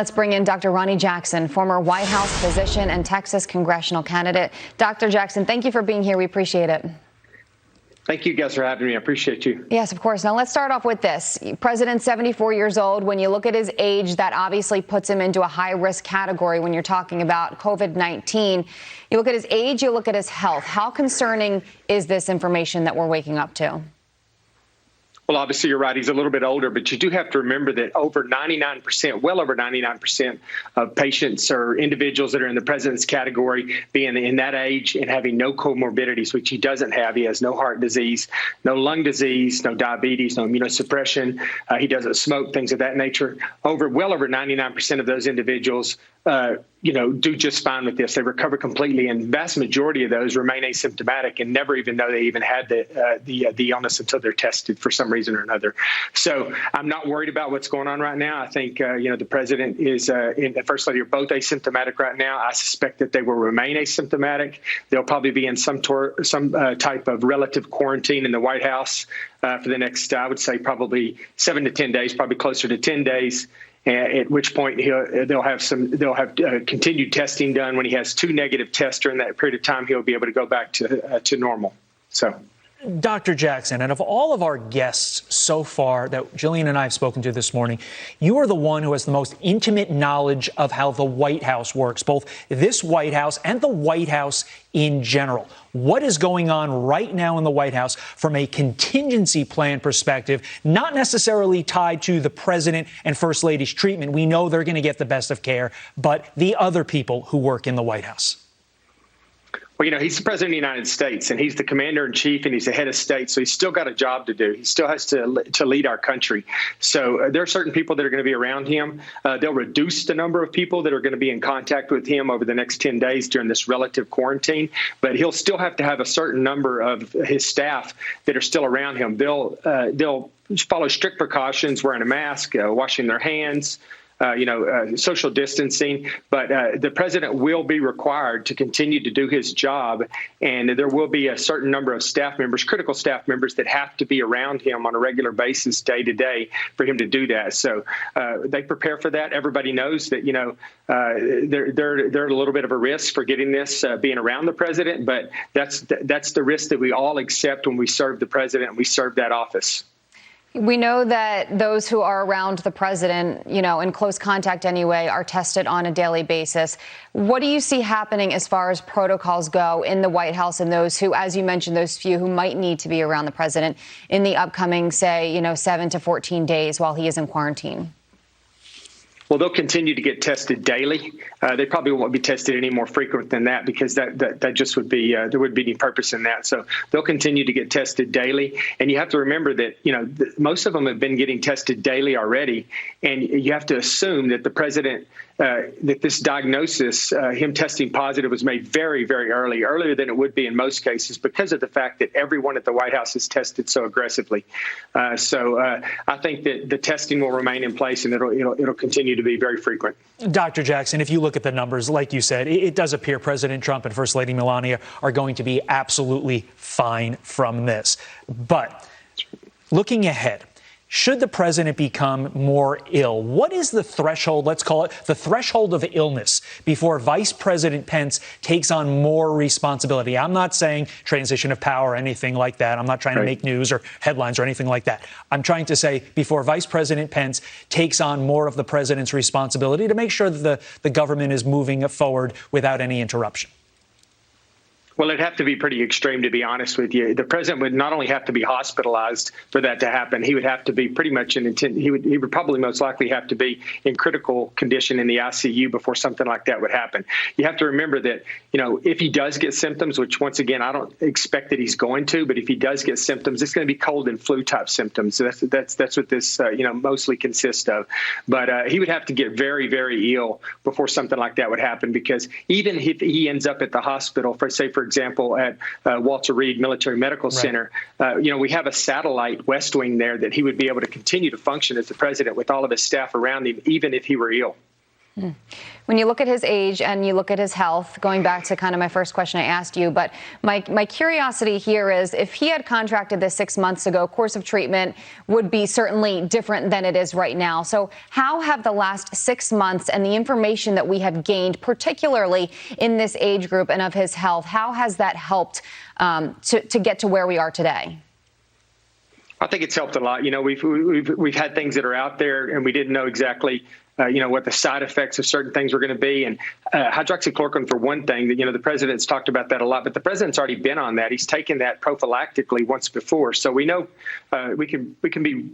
Let's bring in Dr. Ronny Jackson, former White House physician and Texas congressional candidate. Dr. Jackson, thank you for being here. We appreciate it. Thank you guys for having me. I appreciate you. Yes, of course. Now, let's start off with this. President, 74 years old. When you look at his age, that obviously puts him into a high-risk category when you're talking about COVID-19. You look at his age, you look at his health. How concerning is this information that we're waking up to? Well, obviously, you're right. He's a little bit older, but you do have to remember that over 99%, well over 99% of patients or individuals that are in the president's category being in that age and having no comorbidities, which he doesn't have. He has no heart disease, no lung disease, no diabetes, no immunosuppression. He doesn't smoke, things of that nature. Well over 99% of those individuals do just fine with this. They recover completely, and the vast majority of those remain asymptomatic and never even know they even had the illness until they're tested for some reason or another. So I'm not worried about what's going on right now. I think the president and the first lady are both asymptomatic right now. I suspect that they will remain asymptomatic. They'll probably be in some type of relative quarantine in the White House for the next, I would say, probably 7 to 10 days, probably closer to 10 days. At which point they'll have continued testing done. When he has 2 negative tests during that period of time, he'll be able to go back to normal. So, Dr. Jackson, and of all of our guests so far that Jillian and I have spoken to this morning, you are the one who has the most intimate knowledge of how the White House works, both this White House and the White House in general. What is going on right now in the White House from a contingency plan perspective, not necessarily tied to the president and first lady's treatment? We know they're going to get the best of care, but the other people who work in the White House. Well, he's the president of the United States, and he's the commander in chief, and he's the head of state. So he's still got a job to do. He still has to lead our country. So there are certain people that are going to be around him. They'll reduce the number of people that are going to be in contact with him over the next 10 days during this relative quarantine. But he'll still have to have a certain number of his staff that are still around him. They'll follow strict precautions, wearing a mask, washing their hands, social distancing, but the president will be required to continue to do his job, and there will be a certain number of staff members, critical staff members, that have to be around him on a regular basis, day to day, for him to do that. So they prepare for that. Everybody knows that they're a little bit of a risk for getting this, being around the president, but that's the risk that we all accept when we serve the president and we serve that office. We know that those who are around the president, in close contact anyway, are tested on a daily basis. What do you see happening as far as protocols go in the White House and those who, as you mentioned, those few who might need to be around the president in the upcoming, say, 7 to 14 days while he is in quarantine? Well, they'll continue to get tested daily. They probably won't be tested any more frequent than that, because that just would be there would be any purpose in that. So they'll continue to get tested daily. And you have to remember that, most of them have been getting tested daily already. And you have to assume that the president, that this diagnosis, him testing positive, was made very, very earlier than it would be in most cases, because of the fact that everyone at the White House is tested so aggressively. So I think that the testing will remain in place, and it'll continue to be very frequent. Dr. Jackson, if you look at the numbers, like you said, it does appear President Trump and First Lady Melania are going to be absolutely fine from this. But looking ahead, should the president become more ill, what is the threshold, let's call it the threshold of illness, before Vice President Pence takes on more responsibility? I'm not saying transition of power or anything like that. I'm not trying to make news or headlines or anything like that. I'm trying to say before Vice President Pence takes on more of the president's responsibility to make sure that the government is moving forward without any interruption. Well, it'd have to be pretty extreme, to be honest with you. The president would not only have to be hospitalized for that to happen, he would have to be pretty much he would probably most likely have to be in critical condition in the ICU before something like that would happen. You have to remember that, if he does get symptoms, which once again, I don't expect that he's going to, but if he does get symptoms, it's going to be cold and flu type symptoms. So that's what this, mostly consists of. But he would have to get very, very ill before something like that would happen, because even if he ends up at the hospital, for example, at Walter Reed Military Medical Center, we have a satellite West Wing there that he would be able to continue to function as the president with all of his staff around him, even if he were ill. When you look at his age and you look at his health, going back to kind of my first question I asked you, but my curiosity here is if he had contracted this 6 months ago, course of treatment would be certainly different than it is right now. So how have the last 6 months and the information that we have gained, particularly in this age group and of his health, how has that helped to get to where we are today? I think it's helped a lot. You know, we've had things that are out there and we didn't know exactly what the side effects of certain things were going to be. And hydroxychloroquine, for one thing, that, the president's talked about that a lot, but the president's already been on that. He's taken that prophylactically once before. So we know we can be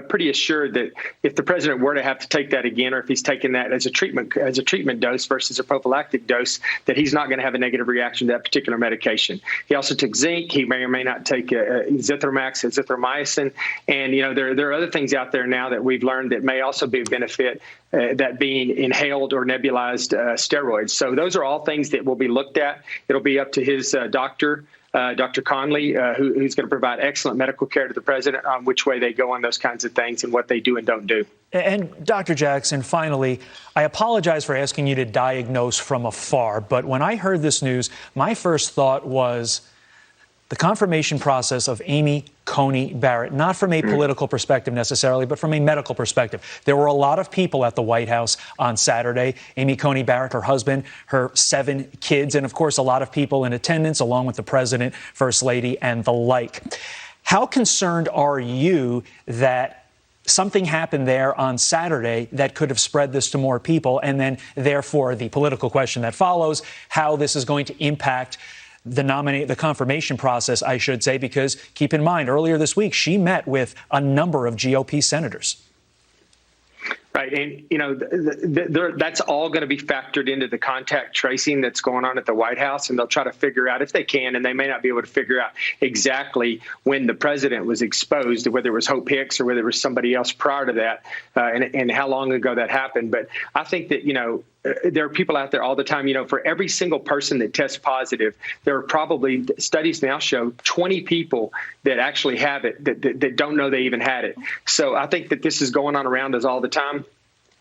pretty assured that if the president were to have to take that again, or if he's taking that as a treatment dose versus a prophylactic dose, that he's not going to have a negative reaction to that particular medication. He also took zinc. He may or may not take Zithromax, azithromycin. And, there are other things out there now that we've learned that may also be a benefit, that being inhaled or nebulized steroids. So those are all things that will be looked at. It'll be up to his doctor, Dr. Conley, who's going to provide excellent medical care to the president on which way they go on those kinds of things and what they do and don't do. And Dr. Jackson, finally, I apologize for asking you to diagnose from afar, but when I heard this news, my first thought was the confirmation process of Amy Coney Barrett, not from a political perspective necessarily, but from a medical perspective. There were a lot of people at the White House on Saturday. Amy Coney Barrett, her husband, her 7 kids, and of course, a lot of people in attendance, along with the president, first lady, and the like. How concerned are you that something happened there on Saturday that could have spread this to more people? And then, therefore, the political question that follows, how this is going to impact the confirmation process, I should say, because keep in mind, earlier this week, she met with a number of GOP senators. Right. And, that's all going to be factored into the contact tracing that's going on at the White House. And they'll try to figure out if they can, and they may not be able to figure out exactly when the president was exposed, whether it was Hope Hicks or whether it was somebody else prior to that, and how long ago that happened. But I think that, there are people out there all the time, for every single person that tests positive, there are probably, studies now show, 20 people that actually have it that don't know they even had it. So I think that this is going on around us all the time.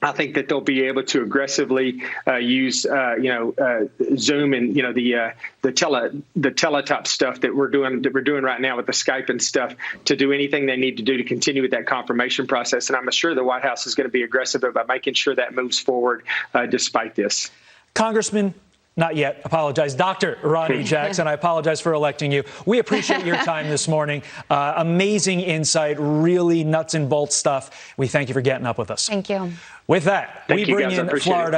I think that they'll be able to aggressively use, Zoom and the teletype stuff that we're doing right now with the Skype and stuff to do anything they need to do to continue with that confirmation process. And I'm sure the White House is going to be aggressive about making sure that moves forward despite this. Congressman. Not yet. Apologize. Dr. Ronny Jackson, I apologize for electing you. We appreciate your time this morning. Amazing insight, really nuts and bolts stuff. We thank you for getting up with us. Thank you. With that, we bring in Florida.